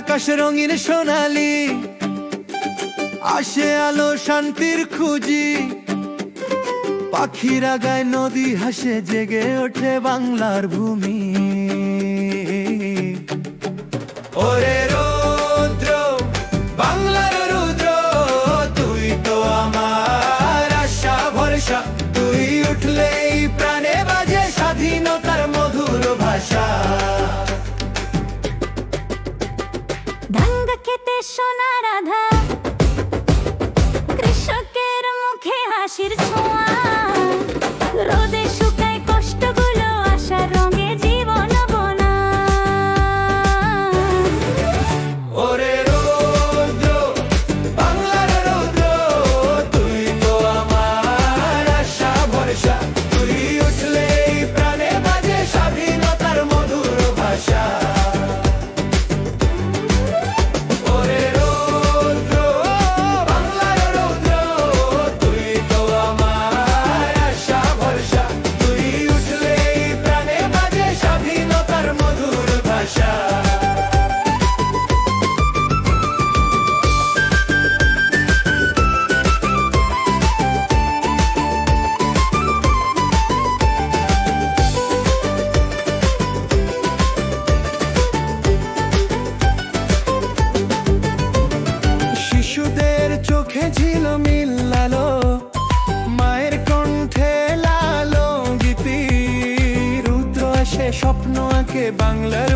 আকাশ রঙিন সোনালি, আসে আলো শান্তির খুঁজি। পাখিরা গায়, নদী হাসে, জেগে ওঠে বাংলার ভূমি। ওরে রৌদ্র, বাংলার রুদ্র, তুই তো আমার আশা ভরসা। তুই উঠলেই প্রাণে বাজে স্বাধীনতার মধুর ভাষা। ভাঙ্গা খেতে সোনার আধার, কৃষকের মুখে হাসির ছোঁয়া। রোদে শুকায় কষ্টগুলো, আশার রঙে জীবন বোনা। ওরে রৌদ্র, বাংলার রৌদ্র, তুই তো আমার আশা ভরসা। তুই উঠলেই প্রাণে বাজে স্বাধীনতার মধুর ভাষা। ওরে রৌদ্র, বাংলার রৌদ্র, তুই তো আমার আশা ভরসা। তুই উঠলেই প্রাণে বাজে স্বাধীনতার মধুর ভাষা। শিশুদের চোখে ঝিলমিল আলো, মায়ের কণ্ঠে লালো গীতি। রুদ্র আসে, স্বপ্ন আঁকে বাংলার